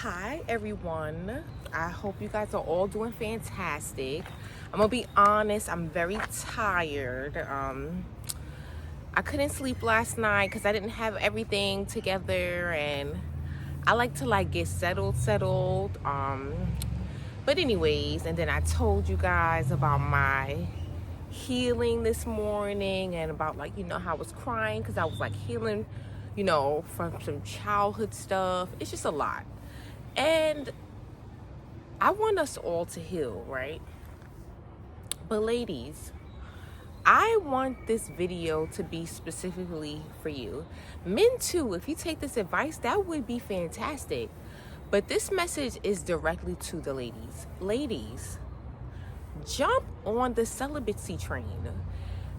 Hi everyone. I hope you guys are all doing fantastic. I'm gonna be honest, I'm very tired. I couldn't sleep last night because I didn't have everything together, and I like to get settled. But anyways, and then I told you guys about my healing this morning and about how I was crying because I was healing, from some childhood stuff. It's just a lot. And I want us all to heal, right? But ladies, I want this video to be specifically for you. Men too, if you take this advice, that would be fantastic. But this message is directly to the ladies. Ladies, jump on the celibacy train.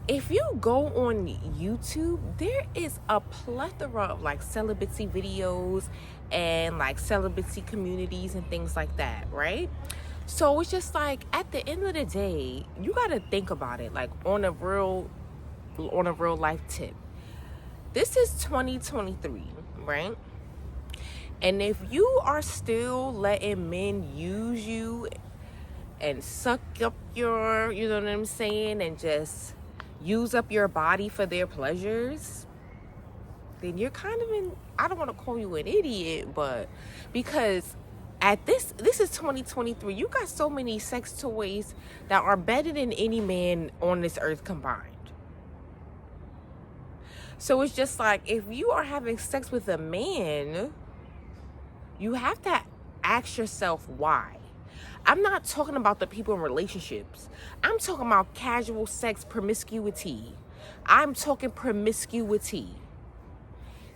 If you go on YouTube, there is a plethora of celibacy videos and celibacy communities and things like that, right? So it's just at the end of the day, you got to think about it on a real life tip. This is 2023, right? And if you are still letting men use you and suck up your, you know what I'm saying, and just use up your body for their pleasures, then you're kind of I don't want to call you an idiot, but because at this is 2023, you got so many sex toys that are better than any man on this earth combined. So it's just if you are having sex with a man, you have to ask yourself why. I'm not talking about the people in relationships. I'm talking about casual sex promiscuity. I'm talking promiscuity.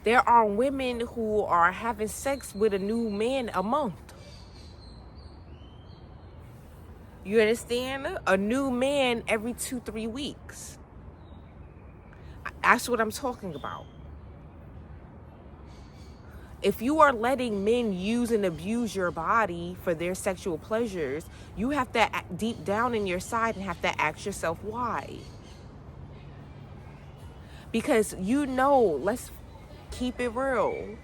There are women who are having sex with a new man a month. You understand? A new man every 2-3 weeks. That's what I'm talking about. If you are letting men use and abuse your body for their sexual pleasures, you have to deep down in your side and have to ask yourself why. Because let's keep it real.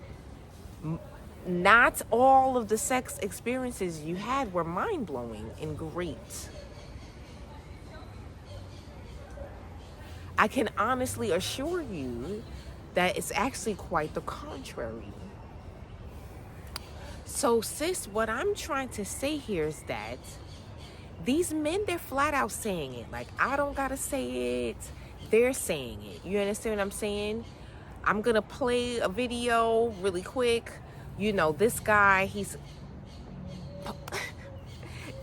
Not all of the sex experiences you had were mind-blowing and great. I can honestly assure you that it's actually quite the contrary. So, sis, what I'm trying to say here is that these men, they're flat out saying it. I don't gotta say it. They're saying it. You understand what I'm saying? I'm gonna play a video really quick. This guy,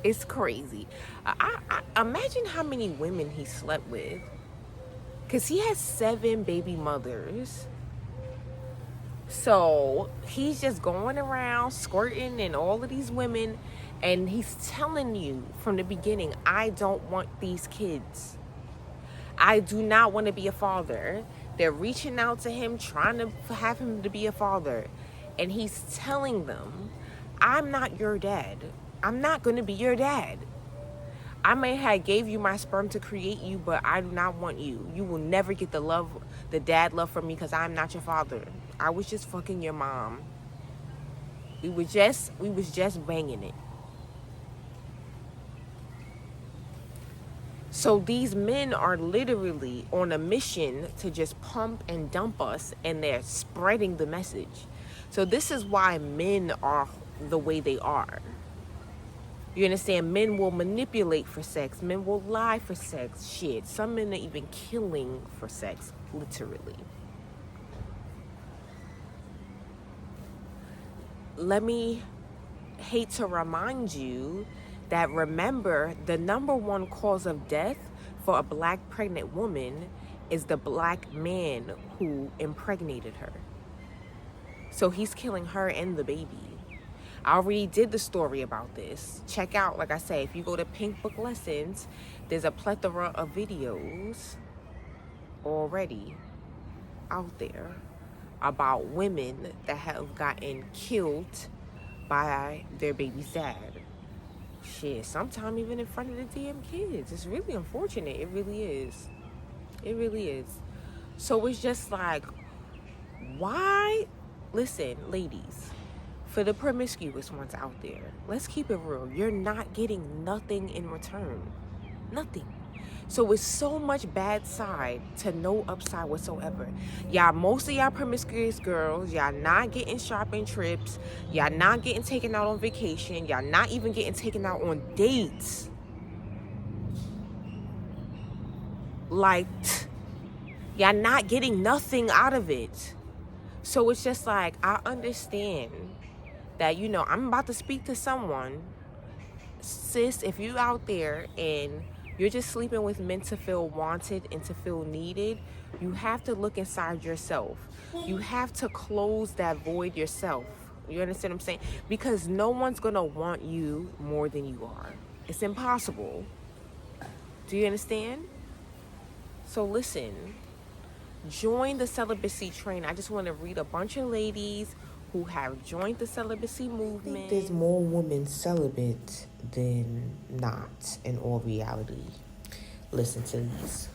it's crazy. I imagine how many women he slept with. Because he has 7 baby mothers. So he's just going around squirting and all of these women, and he's telling you from the beginning, I don't want these kids. I do not want to be a father. They're reaching out to him, trying to have him to be a father. And he's telling them, I'm not your dad. I'm not going to be your dad. I may have gave you my sperm to create you, but I do not want you. You will never get the dad love from me because I'm not your father. I was just fucking your mom. We was just banging it. So these men are literally on a mission to just pump and dump us, and they're spreading the message. So this is why men are the way they are. You understand? Men will manipulate for sex. Men will lie for sex. Shit. Some men are even killing for sex, literally. Let me hate to remind you that remember, the number one cause of death for a black pregnant woman is the black man who impregnated her. So he's killing her and the baby. I already did the story about this. Check out, like I say, if you go to Pink Book Lessons, there's a plethora of videos already out there about women that have gotten killed by their baby's dad. Shit, sometimes even in front of the damn kids. It's really unfortunate. It really is. It really is. So it's just why? Listen, ladies. for the promiscuous ones out there, let's keep it real. You're not getting nothing in return. Nothing. So it's so much bad side to no upside whatsoever. Y'all, most of y'all promiscuous girls, y'all not getting shopping trips. Y'all not getting taken out on vacation. Y'all not even getting taken out on dates. Like, y'all not getting nothing out of it. So it's just like, I understand that, I'm about to speak to someone. Sis, if you out there and you're just sleeping with men to feel wanted and to feel needed, you have to look inside yourself. You have to close that void yourself. You understand what I'm saying? Because no one's going to want you more than you are. It's impossible. Do you understand? So listen, join the celibacy train. I just want to read a bunch of ladies who have joined the celibacy movement. I think there's more women celibate than not in all reality. Listen to these.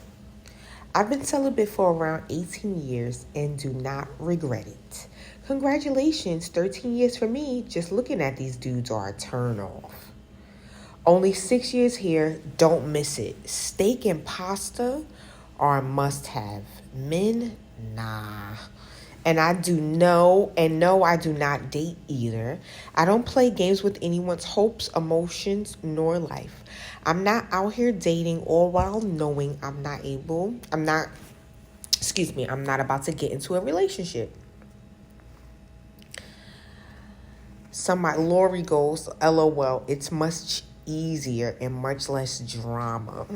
I've been celibate for around 18 years and do not regret it. Congratulations, 13 years for me. Just looking at these dudes are a turn off. Only 6 years here, don't miss it. Steak and pasta are a must-have. Men, nah. And I do know, and no, I do not date either. I don't play games with anyone's hopes, emotions, nor life. I'm not out here dating all while knowing I'm not about to get into a relationship. Lori goes, LOL, it's much easier and much less drama.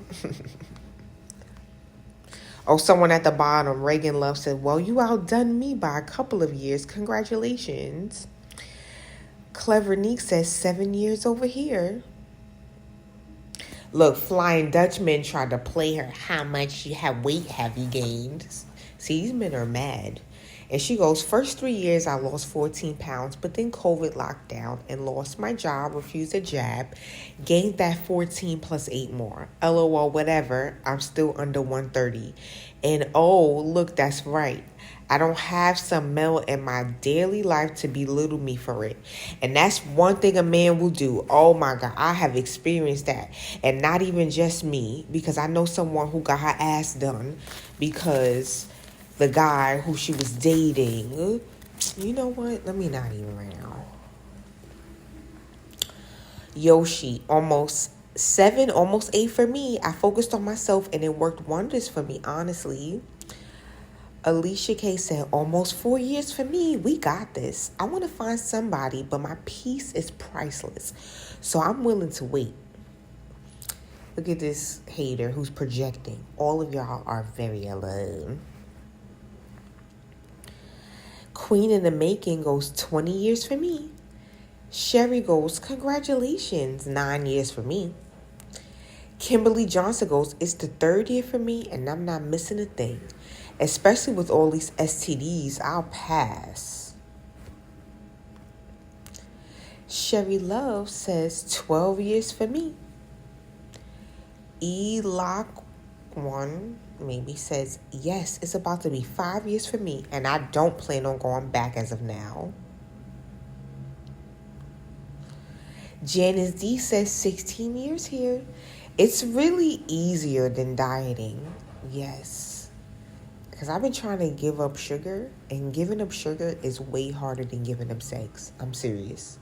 Oh, someone at the bottom, Reagan Love, said, well, you outdone me by a couple of years. Congratulations. Clever Neek says 7 years over here. Look, Flying Dutchman tried to play her. How much weight have you gained? See, these men are mad. And she goes, first 3 years, I lost 14 pounds, but then COVID locked down and lost my job, refused a jab, gained that 14 plus 8 more. LOL, whatever, I'm still under 130. And oh, look, that's right. I don't have some male in my daily life to belittle me for it. And that's one thing a man will do. Oh my God, I have experienced that. And not even just me, because I know someone who got her ass done because the guy who she was dating, you know what? Let me not even right now. Yoshi, almost 7, almost 8 for me. I focused on myself and it worked wonders for me, honestly. Alicia K said, almost 4 years for me. We got this. I want to find somebody, but my peace is priceless. So I'm willing to wait. Look at this hater who's projecting. All of y'all are very alone. Queen in the Making goes 20 years for me. Sherry goes, congratulations, 9 years for me. Kimberly Johnson goes, it's the 3rd year for me and I'm not missing a thing. Especially with all these STDs, I'll pass. Sherry Love says 12 years for me. E-Lock 1 maybe says, yes, it's about to be 5 years for me and I don't plan on going back as of now. Janice D says 16 years here. It's really easier than dieting. Yes. Because I've been trying to give up sugar, and giving up sugar is way harder than giving up sex. I'm serious.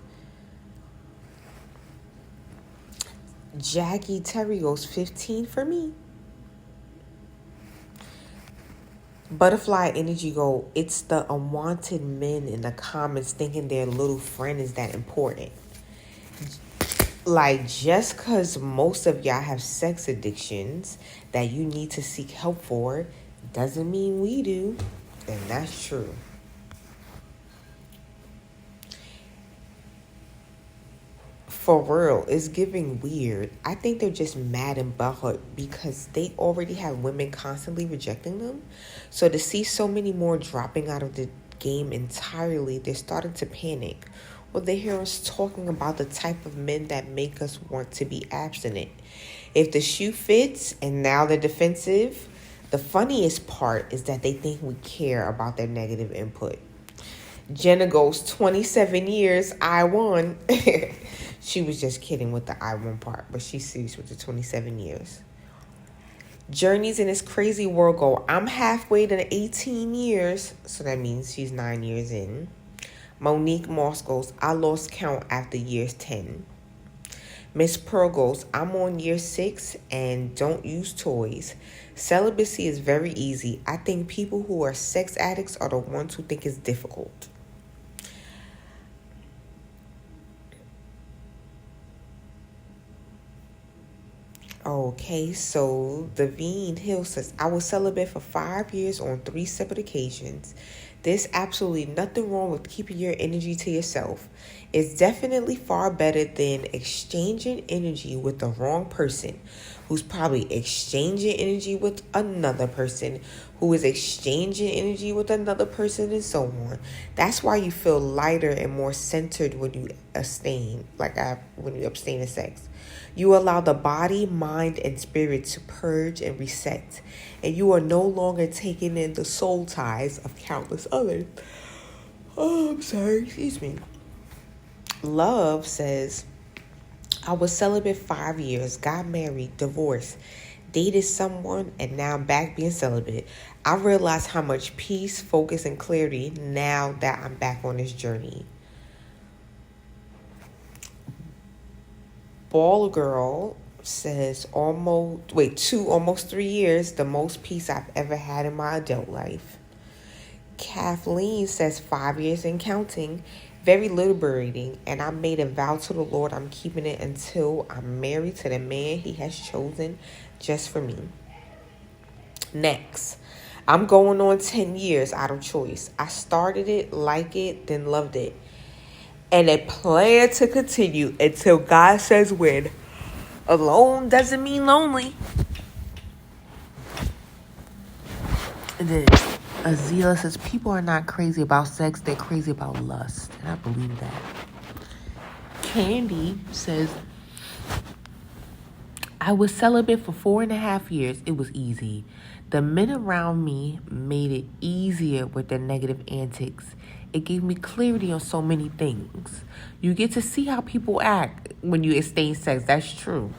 Jackie Terry goes 15 for me. Butterfly Energy go, it's the unwanted men in the comments thinking their little friend is that important. Like, just because most of y'all have sex addictions that you need to seek help for doesn't mean we do. And that's true. For real, it's giving weird. I think they're just mad and butthurt because they already have women constantly rejecting them. So to see so many more dropping out of the game entirely, they're starting to panic. Well, they hear us talking about the type of men that make us want to be abstinent. If the shoe fits and now they're defensive, the funniest part is that they think we care about their negative input. Jenna goes 27 years, I won. She was just kidding with the I won part, but she's serious with the 27 years. Journeys in this crazy world go, I'm halfway to 18 years, so that means she's 9 years in. Monique Moss goes, I lost count after years 10. Miss Pearl goes, I'm on year 6 and don't use toys. Celibacy is very easy. I think people who are sex addicts are the ones who think it's difficult. Okay, so Davine Hill says, I was celibate for 5 years on 3 separate occasions. There's absolutely nothing wrong with keeping your energy to yourself. It's definitely far better than exchanging energy with the wrong person, who's probably exchanging energy with another person, who is exchanging energy with another person, and so on. That's why you feel lighter and more centered when you abstain, when you abstain of sex. You allow the body, mind, and spirit to purge and reset, and you are no longer taking in the soul ties of countless others. Oh, I'm sorry, excuse me. Love says, I was celibate 5 years, got married, divorced, dated someone, and now I'm back being celibate. I realize how much peace, focus, and clarity now that I'm back on this journey. Ball Girl says, almost 3 years, the most peace I've ever had in my adult life. Kathleen says 5 years and counting, very liberating, and I made a vow to the Lord I'm keeping it until I'm married to the man he has chosen just for me. Next, I'm going on 10 years out of choice. I started it, liked it, then loved it. And a plan to continue until God says when. Alone doesn't mean lonely. And then Azila says, people are not crazy about sex, they're crazy about lust. And I believe that. Candy says, I was celibate for 4.5 years. It was easy. The men around me made it easier with their negative antics. It gave me clarity on so many things. You get to see how people act when you abstain sex. That's true.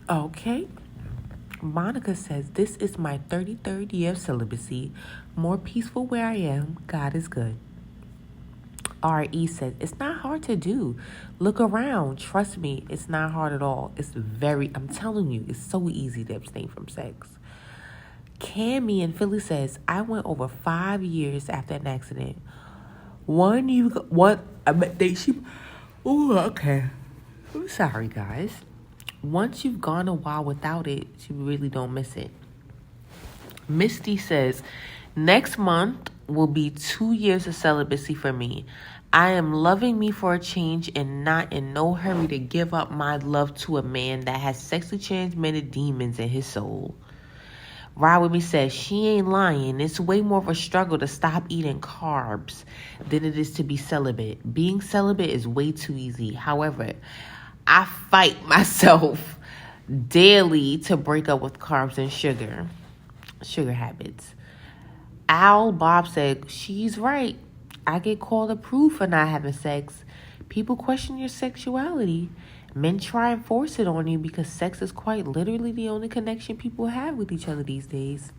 Okay. Monica says, this is my 33rd year of celibacy. More peaceful where I am. God is good. R.E. says, it's not hard to do. Look around. Trust me, it's not hard at all. I'm telling you, it's so easy to abstain from sex. Cammy in Philly says, I went over 5 years after an accident. Okay. I'm sorry, guys. Once you've gone a while without it, you really don't miss it. Misty says, next month will be 2 years of celibacy for me. I am loving me for a change and not in no hurry to give up my love to a man that has sexually transmitted demons in his soul. Ride With Me says, she ain't lying. It's way more of a struggle to stop eating carbs than it is to be celibate. Being celibate is way too easy. However, I fight myself daily to break up with carbs and sugar habits. Al Bob said, she's right. I get called a prude for not having sex. People question your sexuality. Men try and force it on you because sex is quite literally the only connection people have with each other these days.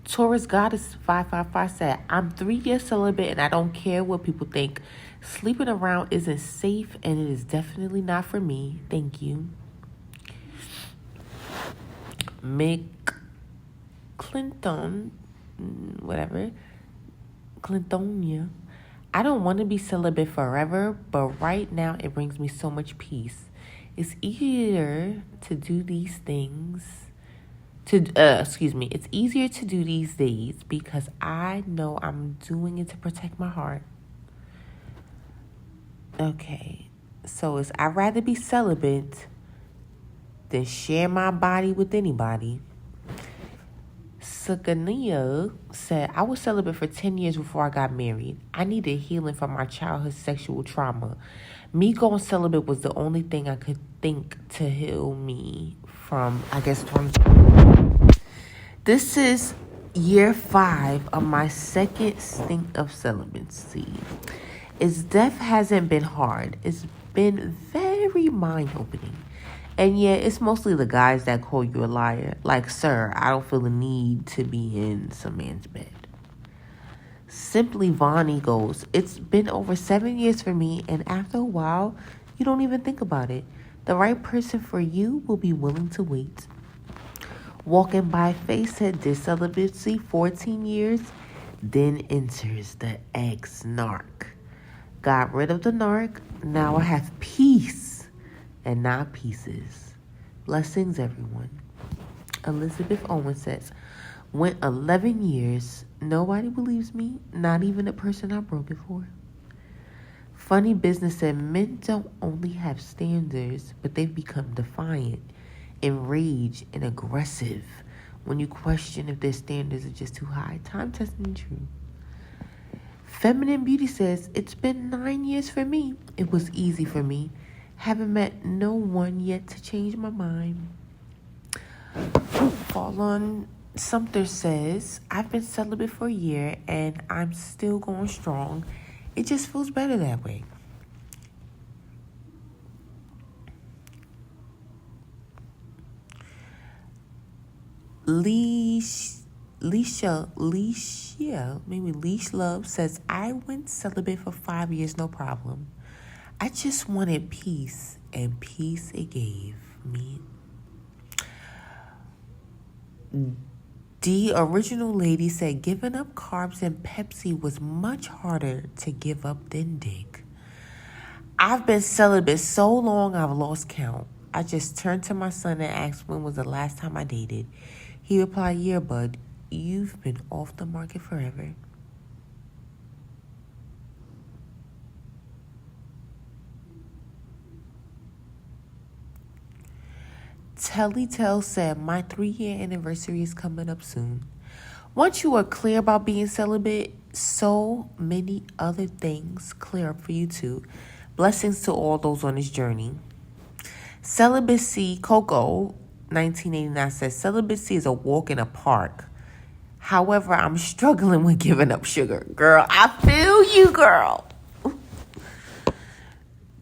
Taurus Goddess 555 said, I'm 3 years celibate and I don't care what people think. Sleeping around isn't safe and it is definitely not for me. Thank you. Mick Clinton, Clintonia. I don't want to be celibate forever, but right now it brings me so much peace. It's easier to do these things. It's easier to do these days because I know I'm doing it to protect my heart. Okay, so I'd rather be celibate than share my body with anybody. Sakania said, I was celibate for 10 years before I got married. I needed healing from my childhood sexual trauma. Me going celibate was the only thing I could think to heal me from, from... This is Year 5 of my second stint of celibacy. Its death hasn't been hard. It's been very mind-opening. And yeah, it's mostly the guys that call you a liar. Like, sir, I don't feel the need to be in some man's bed. Simply Vonnie goes, it's been over 7 years for me, and after a while, you don't even think about it. The right person for you will be willing to wait. Walking by Face said this celibacy 14 years, then enters the ex-narc. Got rid of the narc, now I have peace and not pieces. Blessings, everyone. Elizabeth Owen says, went 11 years, nobody believes me, not even the person I broke it for. Funny Business said men don't only have standards, but they've become defiant, enraged, and aggressive when you question if their standards are just too high. Time testing true. Feminine Beauty says, it's been 9 years for me. It was easy for me. Haven't met no one yet to change my mind. Fall on Sumter says, I've been celibate for a year and I'm still going strong. It just feels better that way. Leash Love says, I went celibate for 5 years, no problem. I just wanted peace, and peace it gave me. The original lady said, giving up carbs and Pepsi was much harder to give up than dick. I've been celibate so long I've lost count. I just turned to my son and asked when was the last time I dated. He replied, yeah, bud, you've been off the market forever. Tellytell said, my 3-year anniversary is coming up soon. Once you are clear about being celibate, so many other things clear up for you too. Blessings to all those on this journey. Celibacy, Coco, 1989 says, celibacy is a walk in a park. However, I'm struggling with giving up sugar. Girl, I feel you, girl.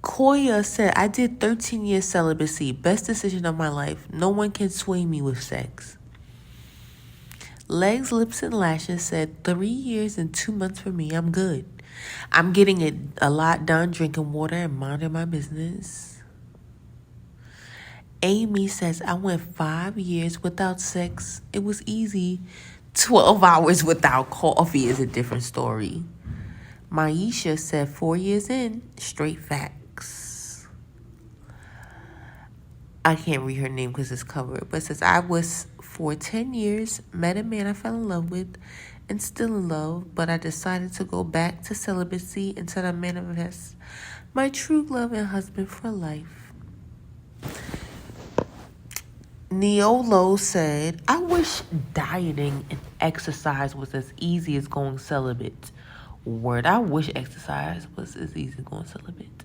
Koya said, I did 13 years celibacy. Best decision of my life. No one can sway me with sex. Legs, Lips, and Lashes said, 3 years and 2 months for me. I'm good. I'm getting a lot done, drinking water and minding my business. Amy says, I went 5 years without sex. It was easy. 12 hours without coffee is a different story. Maisha said 4 years in, straight facts. I can't read her name because it's covered, but it says, I was for 10 years, met a man I fell in love with and still in love, but I decided to go back to celibacy until I manifest my true love and husband for life. Neolo said, I wish dieting and exercise was as easy as going celibate. Word, I wish exercise was as easy as going celibate.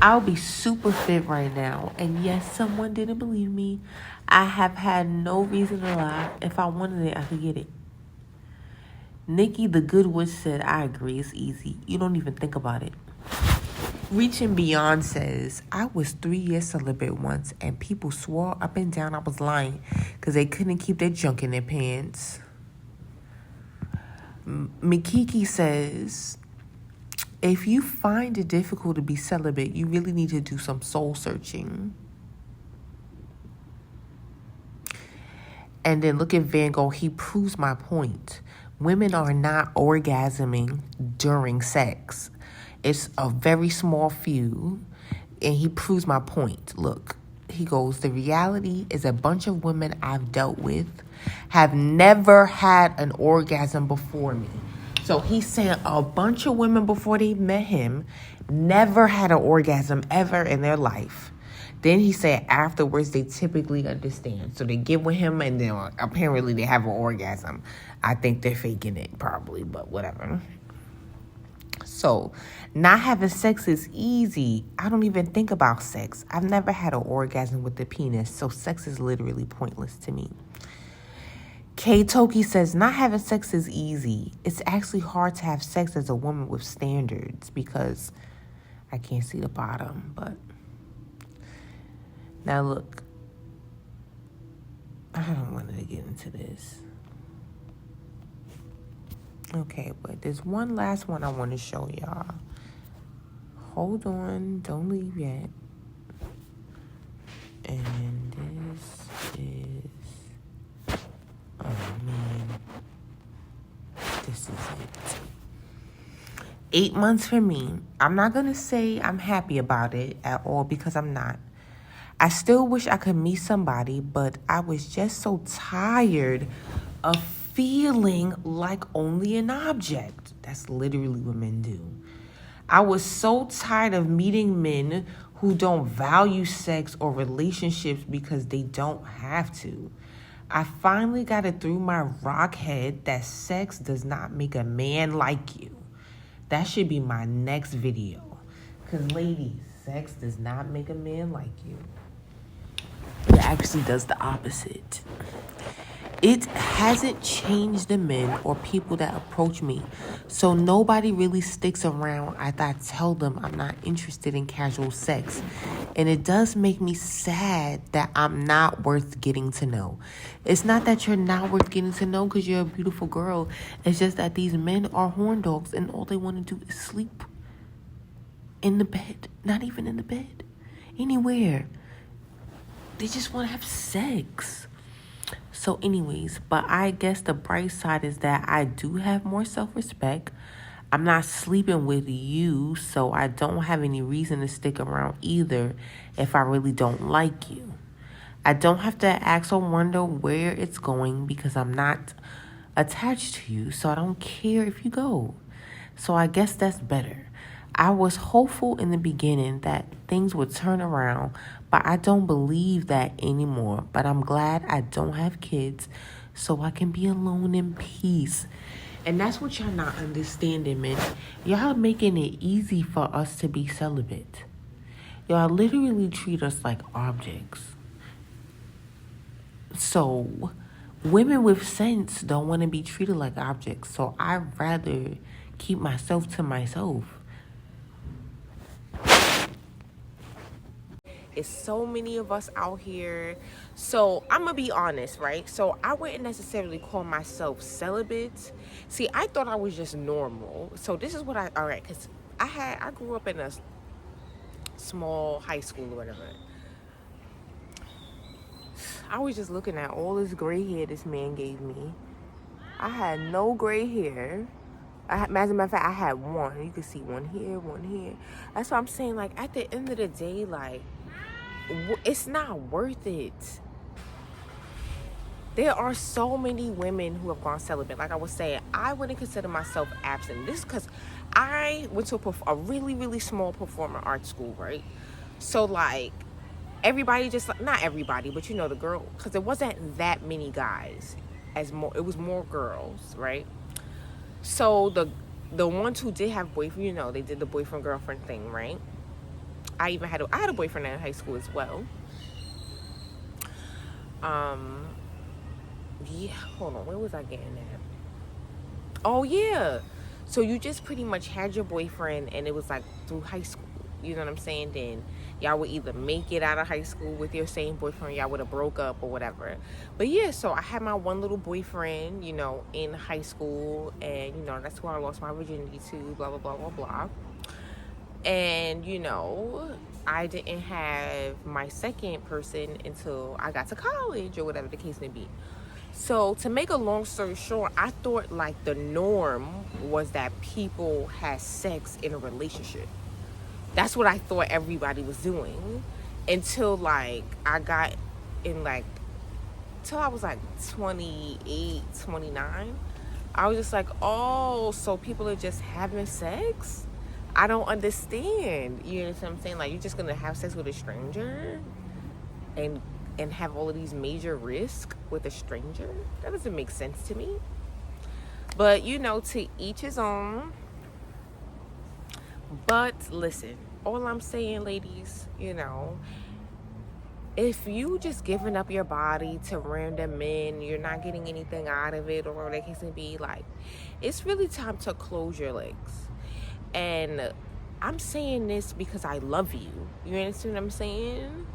I'll be super fit right now. And yes, someone didn't believe me. I have had no reason to lie. If I wanted it, I could get it. Nikki the Good Witch said, I agree, it's easy. You don't even think about it. Reaching Beyond says, I was 3 years celibate once and people swore up and down I was lying because they couldn't keep their junk in their pants. Mikiki says, if you find it difficult to be celibate, you really need to do some soul searching. And then look at Van Gogh. He proves my point. Women are not orgasming during sex. It's a very small few. And he proves my point. Look, he goes, the reality is a bunch of women I've dealt with have never had an orgasm before me. So he's saying a bunch of women before they met him never had an orgasm ever in their life. Then he said afterwards they typically understand. So they get with him and then apparently they have an orgasm. I think they're faking it probably, but whatever. So not having sex is easy. I don't even think about sex. I've never had an orgasm with the penis, so sex is literally pointless to me. K Toki says, not having sex is easy. It's actually hard to have sex as a woman with standards because I can't see the bottom, but now look, I don't want to get into this. Okay, but there's one last one I want to show y'all. Hold on, don't leave yet. And this is, oh man, this is it. 8 months for me. I'm not going to say I'm happy about it at all because I'm not. I still wish I could meet somebody, but I was just so tired of feeling like only an object. That's literally what men do. I was so tired of meeting men who don't value sex or relationships because they don't have to. I finally got it through my rock head that sex does not make a man like you. That should be my next video. Because ladies, sex does not make a man like you. It actually does the opposite. It hasn't changed the men or people that approach me. So nobody really sticks around after I tell them I'm not interested in casual sex. And it does make me sad that I'm not worth getting to know. It's not that you're not worth getting to know because you're a beautiful girl. It's just that these men are horn dogs and all they want to do is sleep in the bed. Not even in the bed. Anywhere. They just want to have sex. So anyways, but I guess the bright side is that I do have more self-respect. I'm not sleeping with you, so I don't have any reason to stick around either if I really don't like you. I don't have to ask or wonder where it's going because I'm not attached to you, so I don't care if you go. So I guess that's better. I was hopeful in the beginning that things would turn around, but I don't believe that anymore. But I'm glad I don't have kids so I can be alone in peace. And that's what y'all not understanding, man. Y'all making it easy for us to be celibate. Y'all literally treat us like objects. So women with sense don't want to be treated like objects. So I'd rather keep myself to myself. It's so many of us out here. So I'm gonna be honest, right? So I wouldn't necessarily call myself celibate. See, I thought I was just normal. So this is what all right, because I grew up in a small high school or whatever. I was just looking at all this gray hair this man gave me. I had no gray hair. As a matter of fact, I had one. You can see one here, one here. That's what I'm saying. Like, at the end of the day, like, it's not worth it. There are so many women who have gone celibate. Like I was saying, I wouldn't consider myself abstinent. This is because I went to a really, really small performing arts school, right? So, like, everybody just, not everybody, but you know, the girl, because there wasn't that many guys. It was more girls, right? So the ones who did have boyfriend, you know, they did the boyfriend girlfriend thing, right? I had a boyfriend in high school as well. Yeah, hold on, where was I getting at? Oh yeah. So you just pretty much had your boyfriend and it was like through high school. You know what I'm saying? Then y'all would either make it out of high school with your same boyfriend, y'all would have broke up or whatever. But yeah, so I had my one little boyfriend, you know, in high school, and you know, that's where I lost my virginity to, blah blah blah blah blah. And you know, I didn't have my second person until I got to college or whatever the case may be. So to make a long story short, I thought like the norm was that people had sex in a relationship. That's what I thought everybody was doing until like I got in like, till I was like 28, 29. I was just like, oh, so people are just having sex? I don't understand. You know what I'm saying? Like, you're just gonna have sex with a stranger and have all of these major risks with a stranger? That doesn't make sense to me. But you know, to each his own. But listen, all I'm saying, ladies, you know, if you just giving up your body to random men, you're not getting anything out of it, or whatever the case may be, like, it's really time to close your legs. And I'm saying this because I love you. You understand what I'm saying?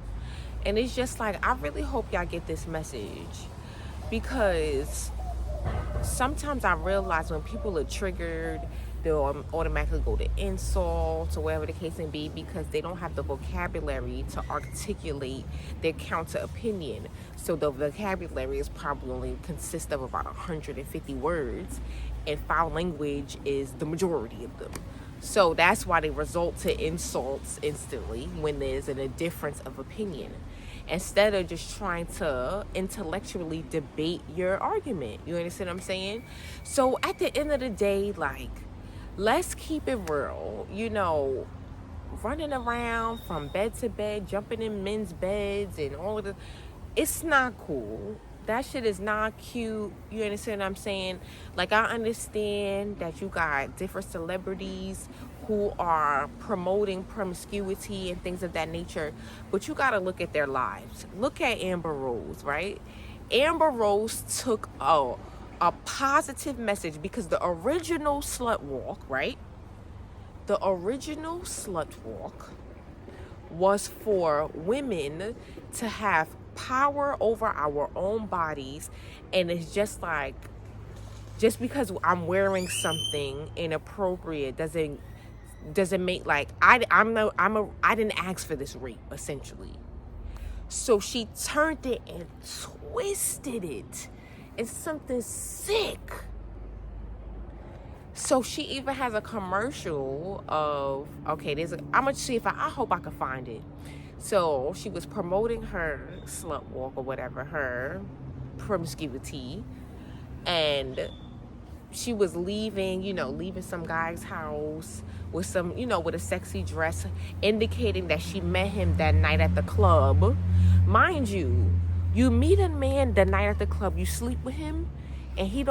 And it's just like, I really hope y'all get this message, because sometimes I realize when people are triggered, they'll automatically go to insults or whatever the case may be, because they don't have the vocabulary to articulate their counter opinion. So the vocabulary is probably only consists of about 150 words, and foul language is the majority of them. So that's why they result to insults instantly when there's a difference of opinion, instead of just trying to intellectually debate your argument. You understand what I'm saying? So at the end of the day, like, let's keep it real. Running around from bed to bed, jumping in men's beds and all of the, it's not cool. That shit is not cute. You understand what I'm saying? Like, I understand that you got different celebrities who are promoting promiscuity and things of that nature, but you got to look at their lives. Look at Amber Rose, right? Amber Rose took a positive message, because the original slut walk, right? The original slut walk was for women to have power over our own bodies. And it's just like, just because I'm wearing something inappropriate doesn't make, like, I didn't ask for this rape, essentially. So she turned it and twisted it into something sick. So she even has a commercial of, okay, I'm gonna see if I hope I can find it. So she was promoting her slut walk or whatever, her promiscuity, and she was leaving some guy's house with some, with a sexy dress, indicating that she met him that night at the club. Mind you, you meet a man the night at the club, you sleep with him, and he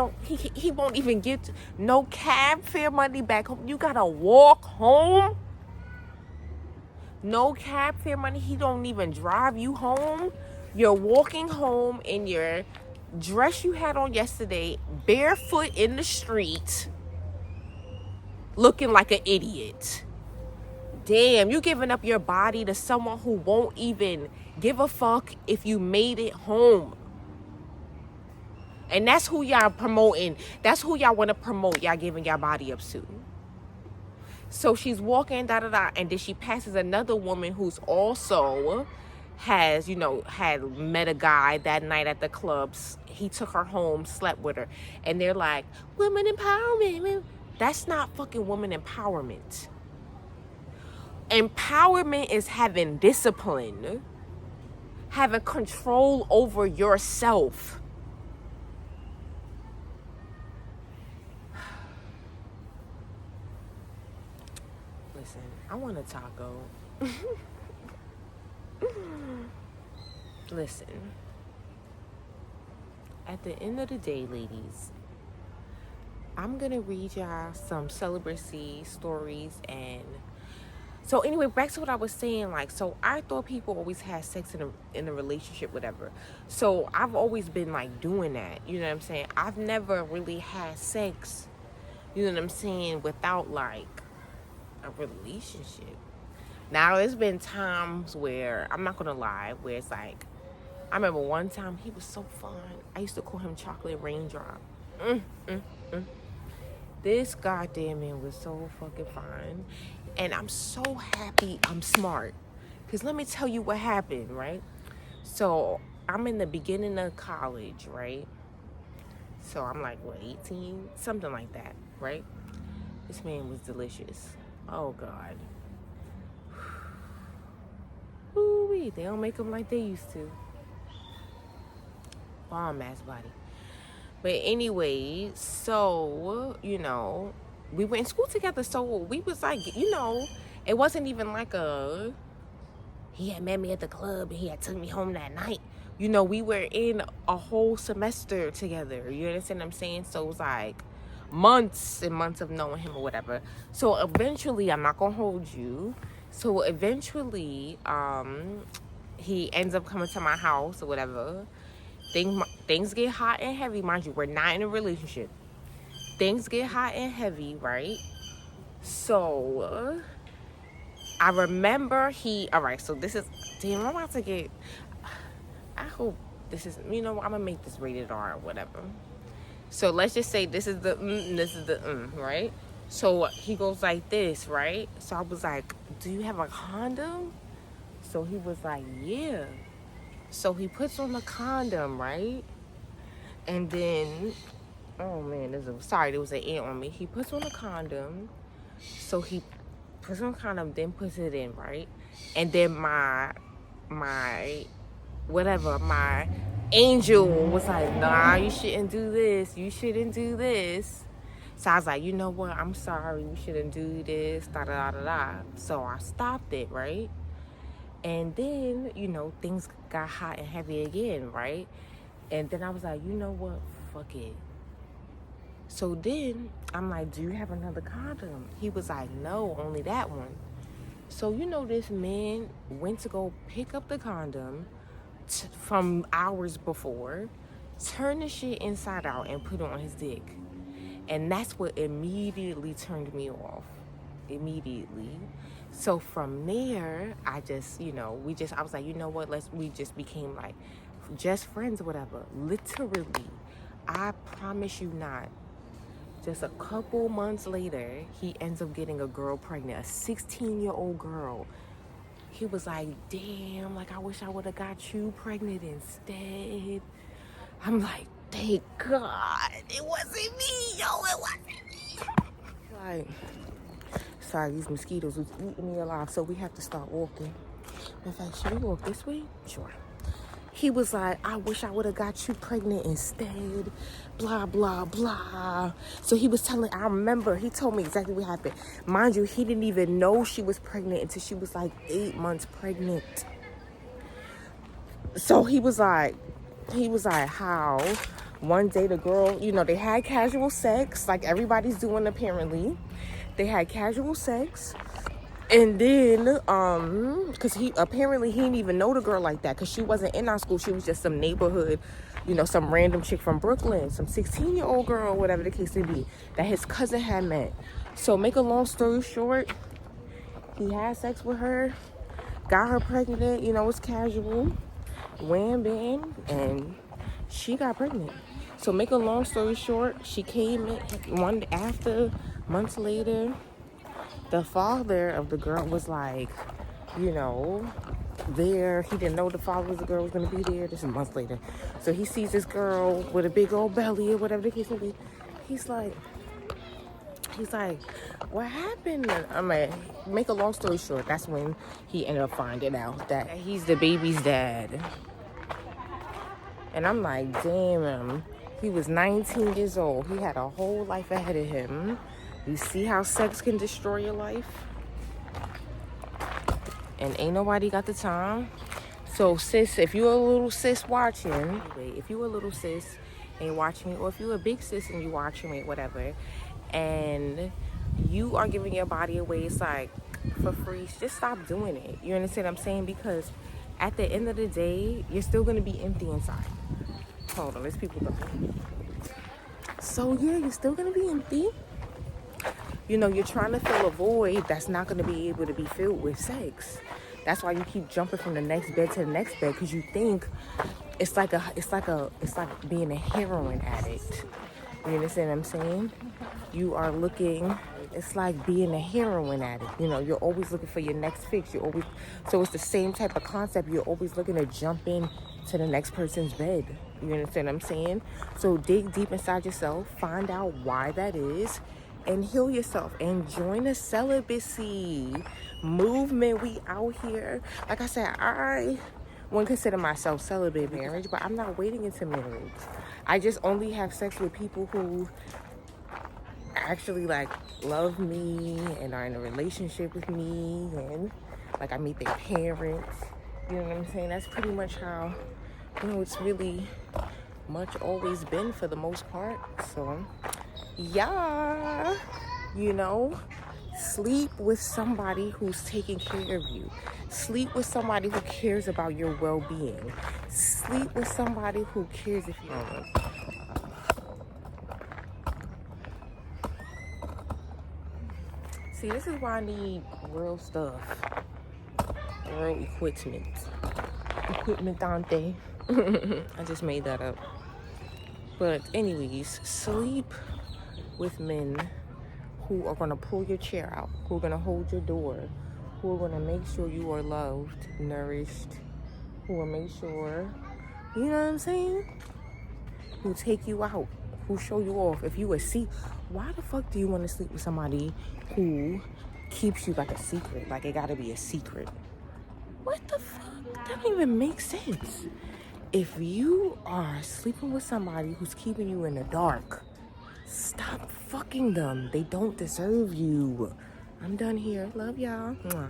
won't even get no cab fare money back home. You gotta walk home. No cab fare money. He don't even drive you home. You're walking home in your dress you had on yesterday, barefoot in the street, looking like an idiot. Damn, you giving up your body to someone who won't even give a fuck if you made it home. And that's who y'all promoting. That's who y'all want to promote. Y'all giving y'all body up to. So she's walking, and then she passes another woman who's also had met a guy that night at the clubs. He took her home, slept with her, and they're like, women empowerment. That's not fucking woman empowerment. Empowerment is having discipline, having control over yourself. Listen, I want a taco. Listen, at the end of the day, ladies, I'm gonna read y'all some celibacy stories. And so anyway, back to what I was saying. Like, so I thought people always had sex in a relationship, whatever. So I've always been like doing that. You know what I'm saying? I've never really had sex, you know what I'm saying, without like a relationship. Now, there's been times where, I'm not gonna lie, where it's like, I remember one time he was so fun. I used to call him Chocolate Raindrop. This goddamn man was so fucking fine. And I'm so happy I'm smart. Because let me tell you what happened, right? So I'm in the beginning of college, right? So I'm like, what, 18? Something like that, right? This man was delicious. Oh, God. Ooh-wee, they don't make them like they used to. Bomb ass body. But anyway, so, we went in school together. So we was like, it wasn't even like he had met me at the club and he had took me home that night. We were in a whole semester together. You understand what I'm saying? So it was like months and months of knowing him or whatever. So eventually, I'm not going to hold you. So eventually, he ends up coming to my house or whatever. Things get hot and heavy. Mind you, we're not in a relationship. Things get hot and heavy, right? So I remember all right, so this is, damn, I'm about to get, I hope this is, I'm going to make this rated R or whatever. So let's just say this is the this is the right? So he goes like this, right? So I was like, do you have a condom? So he was like, yeah. So he puts on the condom, right? And then, oh man, there was an ant on me. He puts on the condom. So he puts on the condom, then puts it in, right? And then my angel was like, nah, you shouldn't do this. You shouldn't do this. So I was like, you know what? I'm sorry. You shouldn't do this. Da da da da. So I stopped it, right? And then, things got hot and heavy again, right? And then I was like, you know what? Fuck it. So then I'm like, do you have another condom? He was like, no, only that one. So, this man went to go pick up the condom from hours before, turn the shit inside out and put it on his dick. And that's what immediately turned me off. Immediately. So from there, I just, I was like, you know what, we just became like just friends or whatever. Literally, I promise you not. Just a couple months later, he ends up getting a girl pregnant, a 16-year-old girl. He was like, damn, like, I wish I would have got you pregnant instead. I'm like, thank God. It wasn't me, yo. It wasn't me. Like, sorry, these mosquitoes was eating me alive, so we have to start walking. In fact, should we walk this way? Sure. He was like, I wish I would have got you pregnant instead. Blah, blah, blah. So I remember, he told me exactly what happened. Mind you, he didn't even know she was pregnant until she was like 8 months pregnant. So he was like, how one day the girl, they had casual sex, like everybody's doing apparently. They had casual sex. And then, because he didn't even know the girl like that, because she wasn't in our school. She was just some neighborhood, some random chick from Brooklyn, some 16-year-old girl, whatever the case may be, that his cousin had met. So make a long story short, he had sex with her, got her pregnant, it's casual, wham bam, and she got pregnant. So make a long story short, she came in months later. The father of the girl was like, there. He didn't know the father of the girl was going to be there. This is months later. So he sees this girl with a big old belly or whatever the case may be. He's like, what happened? I'm like, make a long story short, that's when he ended up finding out that he's the baby's dad. And I'm like, damn, he was 19 years old. He had a whole life ahead of him. You see how sex can destroy your life? And ain't nobody got the time. So sis, if you're a little sis watching, if you're a little sis and watching, or if you're a big sis and you watching it, whatever, and you are giving your body away, it's like for free, just stop doing it. You understand what I'm saying? Because at the end of the day, you're still gonna be empty inside. Hold on, there's people coming. So yeah, you're still gonna be empty. You're trying to fill a void that's not going to be able to be filled with sex. That's why you keep jumping from the next bed to the next bed, because you think it's like being a heroin addict. You understand what I'm saying? You are looking. It's like being a heroin addict. You're always looking for your next fix. So it's the same type of concept. You're always looking to jump in to the next person's bed. You understand what I'm saying? So dig deep inside yourself, find out why that is, and heal yourself and join a celibacy movement. We out here. Like I said, I wouldn't consider myself celibate marriage, but I'm not waiting into marriage. I just only have sex with people who actually love me and are in a relationship with me, and I meet their parents. You know what I'm saying? That's pretty much how it's really much always been for the most part. So yeah, Sleep with somebody who's taking care of you. Sleep with somebody who cares about your well-being. Sleep with somebody who cares if you're homeless. See, this is why I need real stuff. Real equipment. Equipmentante. I just made that up. But anyways, sleep with men who are going to pull your chair out, who are going to hold your door, who are going to make sure you are loved, nourished, who will make sure, you know what I'm saying? Who take you out, who show you off. If you why the fuck do you want to sleep with somebody who keeps you like a secret? Like it got to be a secret. What the fuck? That don't even make sense. If you are sleeping with somebody who's keeping you in the dark, stop fucking them. They don't deserve you. I'm done here. Love y'all. Mwah.